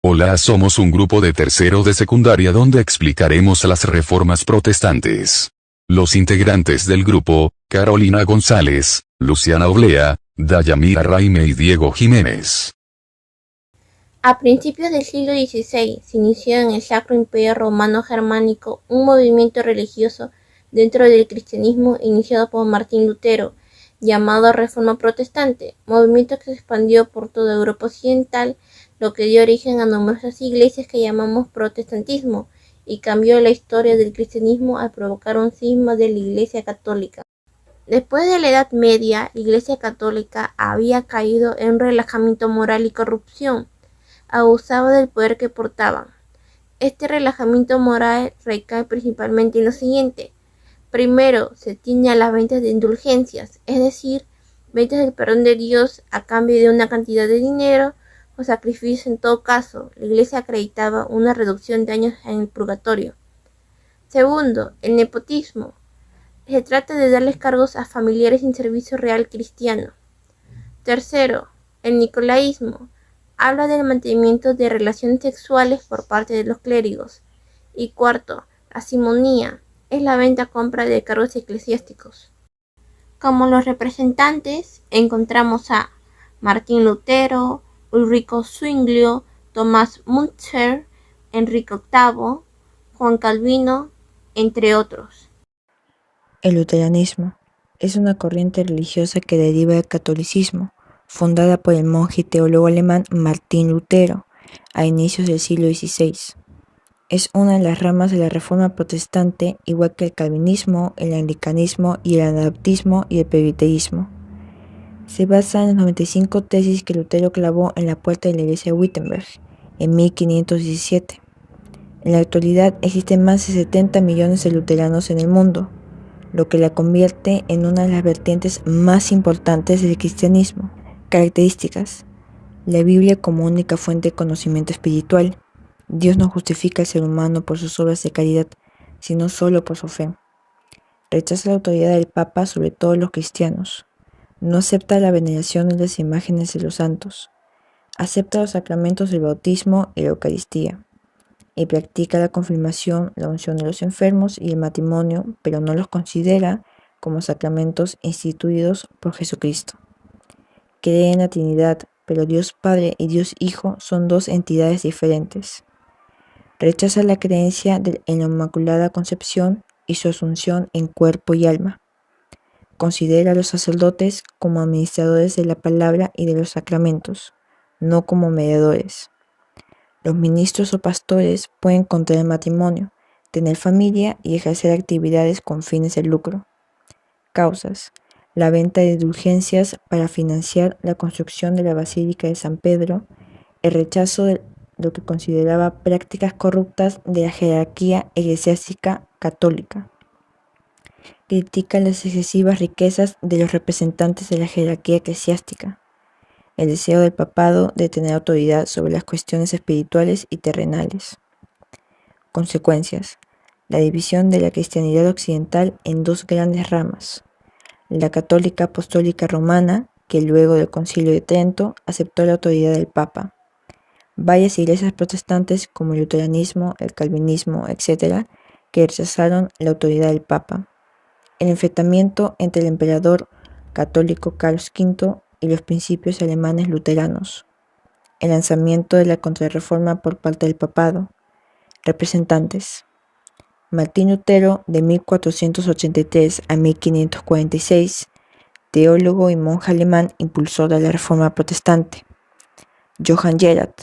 Hola, somos un grupo de tercero de secundaria donde explicaremos las reformas protestantes. Los integrantes del grupo: Carolina González, Luciana Oblea, Dayamira Raime y Diego Jiménez. A principios del siglo XVI se inició en el Sacro Imperio Romano Germánico un movimiento religioso dentro del cristianismo iniciado por Martín Lutero, llamado Reforma Protestante, movimiento que se expandió por toda Europa Occidental, lo que dio origen a numerosas iglesias que llamamos protestantismo, y cambió la historia del cristianismo al provocar un cisma de la Iglesia Católica. Después de la Edad Media, la Iglesia Católica había caído en un relajamiento moral y corrupción. Abusaba del poder que portaban. Este relajamiento moral recae principalmente en lo siguiente. Primero, se tiñe a las ventas de indulgencias, es decir, ventas del perdón de Dios a cambio de una cantidad de dinero o sacrificios. En todo caso, la Iglesia acreditaba una reducción de años en el purgatorio. Segundo, el nepotismo. Se trata de darles cargos a familiares sin servicio real cristiano. Tercero, el nicolaísmo. Habla del mantenimiento de relaciones sexuales por parte de los clérigos. Y cuarto, la simonía. Es la venta-compra de cargos eclesiásticos. Como los representantes encontramos a Martín Lutero, Ulrico Zwinglio, Tomás Müntzer, Enrique VIII, Juan Calvino, entre otros. El luteranismo es una corriente religiosa que deriva del catolicismo, fundada por el monje y teólogo alemán Martín Lutero a inicios del siglo XVI. Es una de las ramas de la Reforma Protestante, igual que el calvinismo, el anglicanismo y el anabaptismo y el presbiterismo. Se basa en las 95 tesis que Lutero clavó en la puerta de la iglesia de Wittenberg en 1517. En la actualidad existen más de 70 millones de luteranos en el mundo, lo que la convierte en una de las vertientes más importantes del cristianismo. Características: la Biblia como única fuente de conocimiento espiritual. Dios no justifica al ser humano por sus obras de caridad, sino solo por su fe. Rechaza la autoridad del Papa sobre todos los cristianos. No acepta la veneración de las imágenes de los santos. Acepta los sacramentos del bautismo y la Eucaristía. Y practica la confirmación, la unción de los enfermos y el matrimonio, pero no los considera como sacramentos instituidos por Jesucristo. Cree en la Trinidad, pero Dios Padre y Dios Hijo son dos entidades diferentes. Rechaza la creencia en la Inmaculada Concepción y su asunción en cuerpo y alma. Considera a los sacerdotes como administradores de la palabra y de los sacramentos, no como mediadores. Los ministros o pastores pueden contraer matrimonio, tener familia y ejercer actividades con fines de lucro. Causas: la venta de indulgencias para financiar la construcción de la Basílica de San Pedro, el rechazo de lo que consideraba prácticas corruptas de la jerarquía eclesiástica católica. Critica las excesivas riquezas de los representantes de la jerarquía eclesiástica. El deseo del papado de tener autoridad sobre las cuestiones espirituales y terrenales. Consecuencias: la división de la cristianidad occidental en dos grandes ramas. La católica apostólica romana, que luego del Concilio de Trento aceptó la autoridad del Papa. Varias iglesias protestantes como el luteranismo, el calvinismo, etc., que rechazaron la autoridad del Papa. El enfrentamiento entre el emperador católico Carlos V y los principios alemanes luteranos. El lanzamiento de la Contrarreforma por parte del papado. Representantes: Martín Lutero, de 1483 a 1546, teólogo y monje alemán, impulsor de la Reforma Protestante. Johann Gerhard,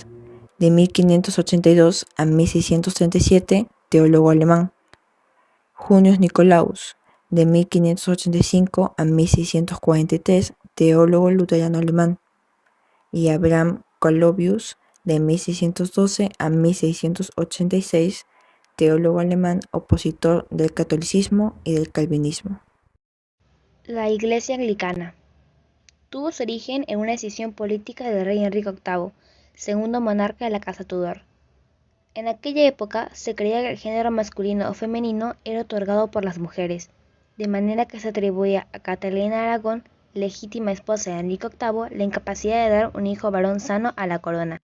de 1582 a 1637, teólogo alemán. Junius Nicolaus, de 1585 a 1643, teólogo luterano alemán. Y Abraham Calovius, de 1612 a 1686, teólogo alemán opositor del catolicismo y del calvinismo. La Iglesia Anglicana tuvo su origen en una decisión política del rey Enrique VIII, segundo monarca de la Casa Tudor. En aquella época se creía que el género masculino o femenino era otorgado por las mujeres, de manera que se atribuía a Catalina de Aragón, legítima esposa de Enrique VIII, la incapacidad de dar un hijo varón sano a la corona.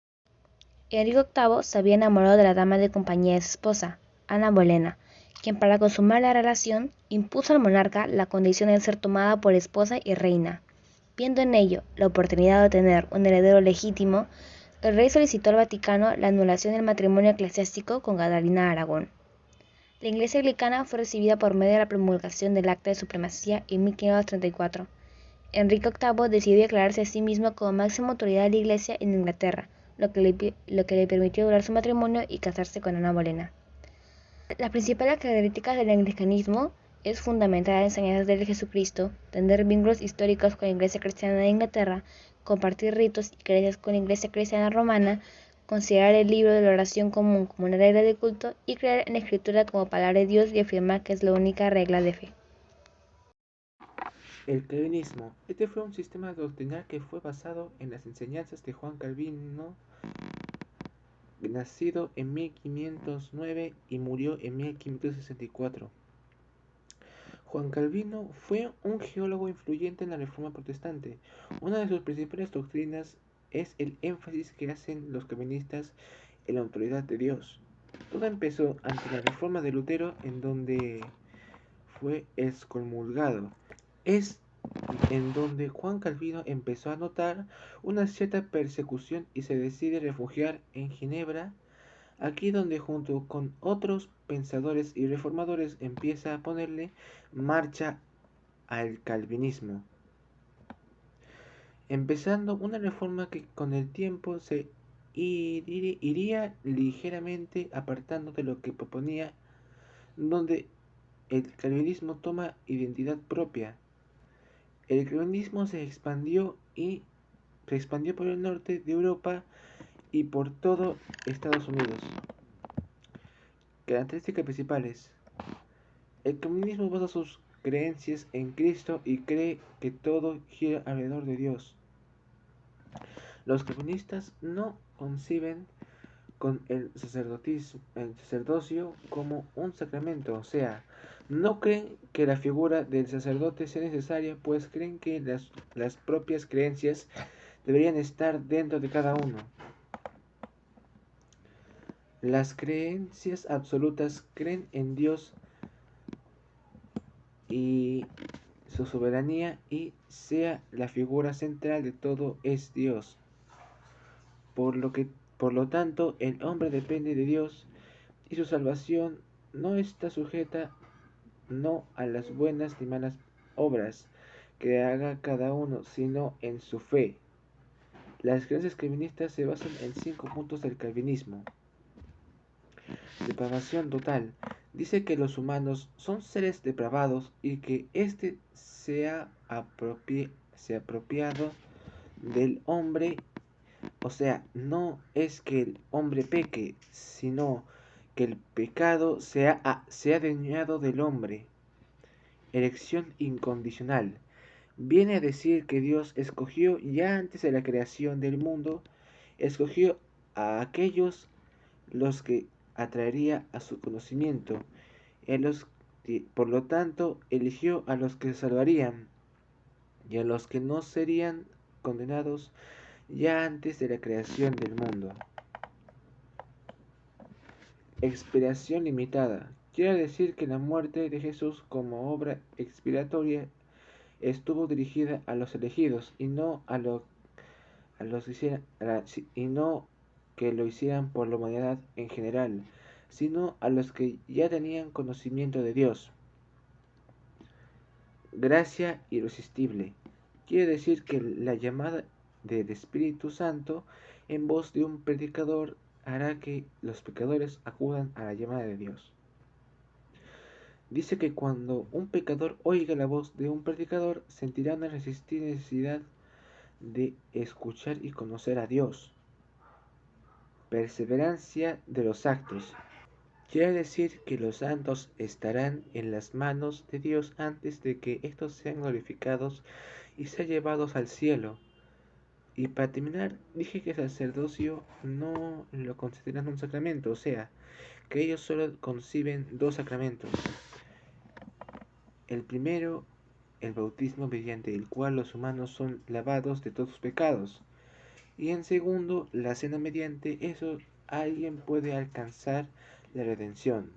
Enrique VIII se había enamorado de la dama de compañía de su esposa, Ana Bolena, quien para consumar la relación impuso al monarca la condición de ser tomada por esposa y reina. Viendo en ello la oportunidad de tener un heredero legítimo, el rey solicitó al Vaticano la anulación del matrimonio eclesiástico con Catalina de Aragón. La Iglesia anglicana fue recibida por medio de la promulgación del Acta de Supremacía en 1534. Enrique VIII decidió declararse a sí mismo como máxima autoridad de la Iglesia en Inglaterra, lo que le permitió durar su matrimonio y casarse con Ana Bolena. Las principales características del anglicanismo es fundamentar las enseñanzas de Jesucristo, tener vínculos históricos con la Iglesia cristiana de Inglaterra, compartir ritos y creencias con la Iglesia cristiana romana, considerar el libro de la oración común como una regla de culto y creer en la Escritura como palabra de Dios y afirmar que es la única regla de fe. El calvinismo. Este fue un sistema doctrinal que fue basado en las enseñanzas de Juan Calvino, nacido en 1509 y murió en 1564. Juan Calvino fue un geólogo influyente en la Reforma Protestante. Una de sus principales doctrinas es el énfasis que hacen los calvinistas en la autoridad de Dios. Todo empezó ante la Reforma de Lutero, en donde fue excomulgado. Es en donde Juan Calvino empezó a notar una cierta persecución y se decide refugiar en Ginebra, aquí donde junto con otros pensadores y reformadores empieza a ponerle marcha al calvinismo, empezando una reforma que con el tiempo se iría ligeramente apartando de lo que proponía, donde el calvinismo toma identidad propia. El calvinismo se expandió por el norte de Europa y por todo Estados Unidos. Características principales. El calvinismo basa sus creencias en Cristo y cree que todo gira alrededor de Dios. Los calvinistas no conciben con el sacerdocio como un sacramento, o sea, no creen que la figura del sacerdote sea necesaria, pues creen que las propias creencias deberían estar dentro de cada uno. Las creencias absolutas creen en Dios y su soberanía, y sea la figura central de todo es Dios. Por lo tanto, el hombre depende de Dios y su salvación no está sujeta no a las buenas ni malas obras que haga cada uno, sino en su fe. Las creencias calvinistas se basan en 5 puntos del calvinismo. Depravación total. Dice que los humanos son seres depravados y que éste se ha apropiado del hombre. O sea, no es que el hombre peque, sino que el pecado se ha adueñado del hombre. Elección incondicional. Viene a decir que Dios escogió ya antes de la creación del mundo, escogió a aquellos los que atraería a su conocimiento, por lo tanto eligió a los que se salvarían y a los que no serían condenados ya antes de la creación del mundo. Expiación limitada. Quiere decir que la muerte de Jesús como obra expiatoria estuvo dirigida a los elegidos y no y no que lo hicieran por la humanidad en general, sino a los que ya tenían conocimiento de Dios. Gracia irresistible. Quiere decir que la llamada del Espíritu Santo en voz de un predicador hará que los pecadores acudan a la llamada de Dios. Dice que cuando un pecador oiga la voz de un predicador, sentirá una necesidad de escuchar y conocer a Dios. Perseverancia de los actos. Quiere decir que los santos estarán en las manos de Dios antes de que estos sean glorificados y sean llevados al cielo. Y para terminar, dije que el sacerdocio no lo consideran un sacramento, o sea, que ellos solo conciben 2 sacramentos. El primero, el bautismo, mediante el cual los humanos son lavados de todos sus pecados. Y en segundo, la cena mediante eso alguien puede alcanzar la redención.